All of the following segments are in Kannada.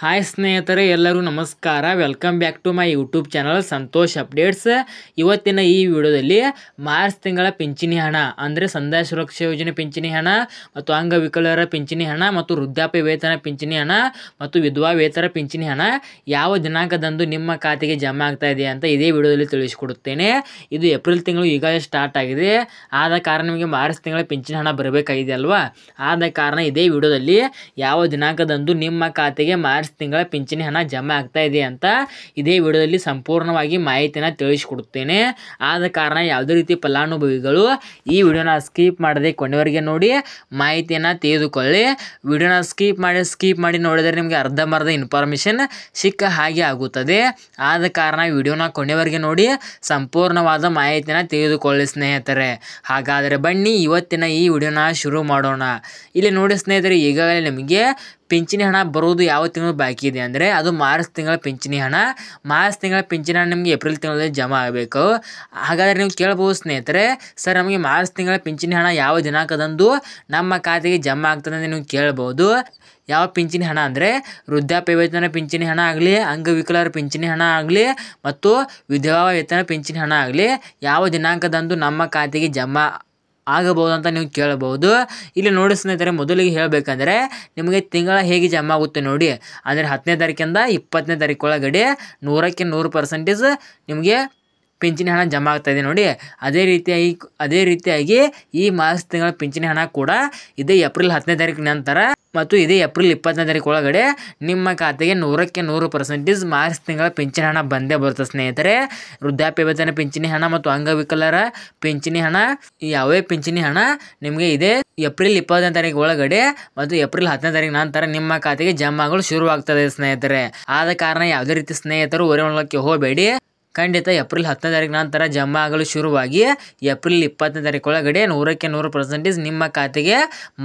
ಹಾಯ್ ಸ್ನೇಹಿತರೆ, ಎಲ್ಲರೂ ನಮಸ್ಕಾರ. Welcome back to my YouTube channel Santosh updates. ಇವತ್ತಿನ ಈ ವಿಡಿಯೋದಲ್ಲಿ ಮಾರ್ಚ್ ತಿಂಗಳ ಪಿಂಚಣಿ ಹಣ ಅಂದರೆ ಸಂಧ್ಯಾ ಸುರಕ್ಷಾ ಯೋಜನೆ ಪಿಂಚಣಿ ಹಣ ಮತ್ತು ಅಂಗವಿಕಲರ ಪಿಂಚಣಿ ಹಣ ಮತ್ತು ವೃದ್ಧಾಪ್ಯ ವೇತನ ಪಿಂಚಣಿ ಹಣ ಮತ್ತು ವಿಧವಾ ವೇತನ ಪಿಂಚಣಿ ಹಣ ಯಾವ ದಿನಾಂಕದಂದು ನಿಮ್ಮ ಖಾತೆಗೆ ಜಮಾ ಆಗ್ತಾ ಇದೆ ಅಂತ ಇದೇ ವಿಡಿಯೋದಲ್ಲಿ ತಿಳಿಸಿಕೊಡುತ್ತೇನೆ. ಇದು ಏಪ್ರಿಲ್ ತಿಂಗಳು ಈಗಾಗಲೇ ಸ್ಟಾರ್ಟ್ ಆಗಿದೆ. ಆದ ಕಾರಣ ನಿಮಗೆ ಮಾರ್ಚ್ ತಿಂಗಳ ಪಿಂಚಣಿ ಹಣ ಬರಬೇಕಾಗಿದೆ ಅಲ್ವಾ. ಆದ ಕಾರಣ ಇದೇ ವಿಡಿಯೋದಲ್ಲಿ ಯಾವ ದಿನಾಂಕದಂದು ನಿಮ್ಮ ಖಾತೆಗೆ ಮಾರ್ಚ್ ತಿಂಗಳ ಪಿಂಚಣಿ ಹಣ ಜಮಾ ಆಗ್ತಾ ಇದೆ ಅಂತ ಇದೇ ವಿಡಿಯೋದಲ್ಲಿ ಸಂಪೂರ್ಣವಾಗಿ ಮಾಹಿತಿನ ತಿಳಿಸಿಕೊಡುತ್ತೇನೆ. ಆದ ಕಾರಣ ಯಾವುದೇ ರೀತಿ ಫಲಾನುಭವಿಗಳು ಈ ವಿಡಿಯೋನ ಸ್ಕಿಪ್ ಮಾಡದೆ ಕೊನೆವರೆಗೆ ನೋಡಿ ಮಾಹಿತಿಯನ್ನು ತೆಗೆದುಕೊಳ್ಳಿ. ವಿಡಿಯೋನ ಸ್ಕಿಪ್ ಮಾಡಿ ನೋಡಿದರೆ ನಿಮಗೆ ಅರ್ಧಂಬರ್ಧ ಇನ್ಫಾರ್ಮೇಷನ್ ಸಿಕ್ಕ ಹಾಗೆ ಆಗುತ್ತದೆ. ಆದ ಕಾರಣ ವಿಡಿಯೋನ ಕೊನೆವರೆಗೆ ನೋಡಿ ಸಂಪೂರ್ಣವಾದ ಮಾಹಿತಿನ ತೆಗೆದುಕೊಳ್ಳಿ ಸ್ನೇಹಿತರೆ. ಹಾಗಾದರೆ ಬನ್ನಿ ಇವತ್ತಿನ ಈ ವಿಡಿಯೋನ ಶುರು ಮಾಡೋಣ. ಇಲ್ಲಿ ನೋಡಿ ಸ್ನೇಹಿತರೆ, ಈಗಾಗಲೇ ನಿಮಗೆ ಪಿಂಚಣಿ ಹಣ ಬರುವುದು ಯಾವ ತಿಂಗಳು ಬಾಕಿ ಇದೆ ಅಂದರೆ ಅದು ಮಾರ್ಚ್ ತಿಂಗಳ ಪಿಂಚಣಿ ಹಣ. ಮಾರ್ಚ್ ತಿಂಗಳ ಪಿಂಚಣಿ ಹಣ ನಿಮಗೆ ಏಪ್ರಿಲ್ ತಿಂಗಳಲ್ಲಿ ಜಮಾ ಆಗಬೇಕು. ಹಾಗಾದರೆ ನೀವು ಕೇಳ್ಬೋದು ಸ್ನೇಹಿತರೆ, ಸರ್ ನಮಗೆ ಮಾರ್ಚ್ ತಿಂಗಳ ಪಿಂಚಣಿ ಹಣ ಯಾವ ದಿನಾಂಕದಂದು ನಮ್ಮ ಖಾತೆಗೆ ಜಮಾ ಆಗ್ತದೆ ಅಂತ ನೀವು ಕೇಳ್ಬೋದು. ಯಾವ ಪಿಂಚಣಿ ಹಣ ಅಂದರೆ ವೃದ್ಧಾಪ್ಯ ವೇತನ ಪಿಂಚಣಿ ಹಣ ಆಗಲಿ, ಅಂಗವಿಕಲರ ಪಿಂಚಣಿ ಹಣ ಆಗಲಿ ಮತ್ತು ವಿಧವಾ ವೇತನ ಪಿಂಚಣಿ ಹಣ ಆಗಲಿ ಯಾವ ದಿನಾಂಕದಂದು ನಮ್ಮ ಖಾತೆಗೆ ಜಮಾ ಆಗಬಹುದು ಅಂತ ನೀವು ಕೇಳಬಹುದು. ಇಲ್ಲಿ ನೋಡಿ ಸ್ನೇಹಿತರೆ, ಮೊದಲಿಗೆ ಹೇಳಬೇಕಂದ್ರೆ ನಿಮಗೆ ತಿಂಗಳ ಹೇಗೆ ಜಮಾ ಆಗುತ್ತೆ ನೋಡಿ. ಅಂದರೆ 10ನೇ ತಾರೀಕಿಂದ 20ನೇ ತಾರೀಕು ಒಳಗಡೆ 100ಕ್ಕೆ 100% ನಿಮಗೆ ಪಿಂಚಣಿ ಹಣ ಜಮಾ ಆಗ್ತಾಯಿದೆ ನೋಡಿ. ಅದೇ ರೀತಿಯಾಗಿ ಈ ಮಾರ್ಚ್ ತಿಂಗಳ ಪಿಂಚಣಿ ಹಣ ಕೂಡ ಇದೇ ಏಪ್ರಿಲ್ 10ನೇ ತಾರೀಕು ನಂತರ ಮತ್ತು ಇದೇ ಏಪ್ರಿಲ್ 20ನೇ ತಾರೀಕು ಒಳಗಡೆ ನಿಮ್ಮ ಖಾತೆಗೆ 100ಕ್ಕೆ 100% ಮಾರ್ಚ್ ತಿಂಗಳ ಪಿಂಚಣಿ ಹಣ ಬಂದೇ ಬರುತ್ತೆ ಸ್ನೇಹಿತರೆ. ವೃದ್ಧಾಪ್ಯ ವೇತನ ಪಿಂಚಣಿ ಹಣ ಮತ್ತು ಅಂಗವಿಕಲರ ಪಿಂಚಣಿ ಹಣ ಯಾವೇ ಪಿಂಚಣಿ ಹಣ ನಿಮಗೆ ಇದೇ ಏಪ್ರಿಲ್ 20ನೇ ತಾರೀಕು ಒಳಗಡೆ ಮತ್ತು ಏಪ್ರಿಲ್ 10ನೇ ತಾರೀಕು ನಂತರ ನಿಮ್ಮ ಖಾತೆಗೆ ಜಮಾ ಆಗಲು ಶುರುವಾಗ್ತದೆ ಸ್ನೇಹಿತರೆ. ಆದ ಕಾರಣ ಯಾವುದೇ ರೀತಿ ಸ್ನೇಹಿತರು ಹೊರೆ ಮಾಡಲಿಕ್ಕೆ ಹೋಗಬೇಡಿ. ಖಂಡಿತ ಏಪ್ರಿಲ್ 10ನೇ ತಾರೀಕು ನಂತರ ಜಮಾ ಆಗಲು ಶುರುವಾಗಿ ಏಪ್ರಿಲ್ 20ನೇ ತಾರೀಕು ಒಳಗಡೆ 100ಕ್ಕೆ 100% ನಿಮ್ಮ ಖಾತೆಗೆ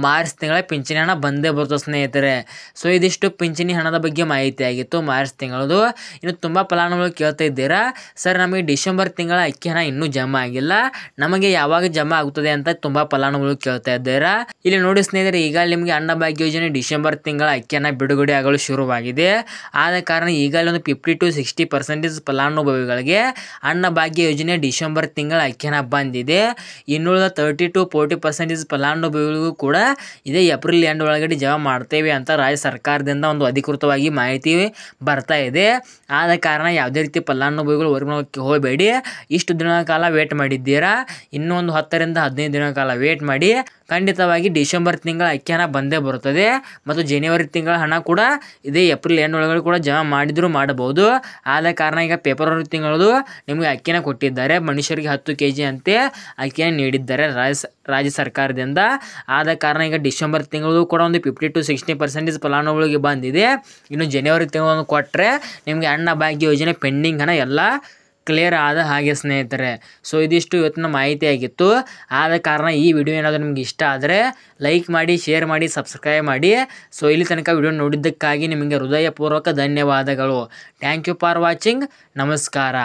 ಮಾರ್ಚ್ ತಿಂಗಳ ಪಿಂಚಣಿ ಹಣ ಬಂದೇ ಬರ್ತದೆ ಸ್ನೇಹಿತರೆ. ಸೊ ಇದಿಷ್ಟು ಪಿಂಚಣಿ ಹಣದ ಬಗ್ಗೆ ಮಾಹಿತಿ ಆಗಿತ್ತು ಮಾರ್ಚ್ ತಿಂಗಳದು. ಇನ್ನು ತುಂಬ ಫಲಾನುಭವಿಗಳು ಕೇಳ್ತಾ ಇದ್ದೀರಾ, ಸರ್ ನಮಗೆ ಡಿಸೆಂಬರ್ ತಿಂಗಳ ಅಕ್ಕಿ ಹಣ ಇನ್ನೂ ಜಮಾ ಆಗಿಲ್ಲ, ನಮಗೆ ಯಾವಾಗ ಜಮಾ ಆಗುತ್ತದೆ ಅಂತ ತುಂಬ ಫಲಾನುಭವಿಗಳು ಕೇಳ್ತಾ ಇದ್ದೀರಾ. ಇಲ್ಲಿ ನೋಡಿ ಸ್ನೇಹಿತರೆ, ಈಗ ನಿಮಗೆ ಅನ್ನಭಾಗ್ಯ ಯೋಜನೆ ಡಿಸೆಂಬರ್ ತಿಂಗಳ ಅಕ್ಕಿ ಹಣ ಬಿಡುಗಡೆ ಆಗಲು ಶುರುವಾಗಿದೆ. ಆದ ಕಾರಣ ಈಗಾಗಲೇ ಒಂದು 50 to 60% ಫಲಾನುಭವಿಗಳು ಅನ್ನಭಾಗ್ಯ ಯೋಜನೆ ಡಿಸೆಂಬರ್ ತಿಂಗಳ ಅಕ್ಕಿ ಹಣ ಬಂದಿದೆ. ಇನ್ನುಳಿದ 30 to 40% ಫಲಾನುಭವಿಗಳಿಗೂ ಕೂಡ ಇದೇ ಏಪ್ರಿಲ್ ಎಂಡ್ ಒಳಗಡೆ ಜಮಾ ಮಾಡ್ತೇವೆ ಅಂತ ರಾಜ್ಯ ಸರ್ಕಾರದಿಂದ ಒಂದು ಅಧಿಕೃತವಾಗಿ ಮಾಹಿತಿ ಬರ್ತಾ ಇದೆ. ಆದ ಕಾರಣ ಯಾವುದೇ ರೀತಿ ಫಲಾನುಭವಿಗಳು ಹೊರಗೆ ಹೋಗಬೇಡಿ. ಇಷ್ಟು ದಿನಗಳ ಕಾಲ ವೇಟ್ ಮಾಡಿದ್ದೀರಾ, ಇನ್ನೂ ಒಂದು 10 ರಿಂದ 15 ದಿನಗಳ ಕಾಲ ವೇಟ್ ಮಾಡಿ. ಖಂಡಿತವಾಗಿ ಡಿಸೆಂಬರ್ ತಿಂಗಳ ಅಕ್ಕಿ ಹಣ ಬಂದೇ ಬರುತ್ತದೆ ಮತ್ತು ಜನವರಿ ತಿಂಗಳ ಹಣ ಕೂಡ ಇದೇ ಏಪ್ರಿಲ್ ಎಂಡ್ ಒಳಗಡೆ ಕೂಡ ಜಮಾ ಮಾಡಿದರೂ ಮಾಡಬಹುದು. ಆದ ಕಾರಣ ಈಗ ಫೆಬ್ರವರಿ ತಿಂಗಳದು ನಿಮಗೆ ಅಕ್ಕಿನ ಕೊಟ್ಟಿದ್ದಾರೆ. ಮನುಷ್ಯರಿಗೆ 10 kg ಅಂತೆ ಅಕ್ಕಿನ ನೀಡಿದ್ದಾರೆ ರಾಜ್ಯ ಸರ್ಕಾರದಿಂದ. ಆದ ಕಾರಣ ಈಗ ಡಿಸೆಂಬರ್ ತಿಂಗಳು ಕೂಡ ಒಂದು 50 to 60% ಫಲಾನುಭವಿಗಳಿಗೆ ಬಂದಿದೆ. ಇನ್ನು ಜನವರಿ ತಿಂಗಳನ್ನು ಕೊಟ್ಟರೆ ನಿಮಗೆ ಅನ್ನಭಾಗ್ಯ ಯೋಜನೆ ಪೆಂಡಿಂಗ್ ಹಣ ಎಲ್ಲ ಕ್ಲಿಯರ್ ಆದ ಹಾಗೆ ಸ್ನೇಹಿತರೆ. ಸೊ ಇದಿಷ್ಟು ಇವತ್ತಿನ ಮಾಹಿತಿ ಆಗಿತ್ತು. ಆದ ಕಾರಣ ಈ ವಿಡಿಯೋ ಏನಾದರೂ ನಿಮ್ಗೆ ಇಷ್ಟ ಆದರೆ ಲೈಕ್ ಮಾಡಿ, ಶೇರ್ ಮಾಡಿ, ಸಬ್ಸ್ಕ್ರೈಬ್ ಮಾಡಿ. ಸೊ ಇಲ್ಲಿ ತನಕ ವಿಡಿಯೋ ನೋಡಿದ್ದಕ್ಕಾಗಿ ನಿಮಗೆ ಹೃದಯಪೂರ್ವಕ ಧನ್ಯವಾದಗಳು. Thank you for watching. ನಮಸ್ಕಾರ.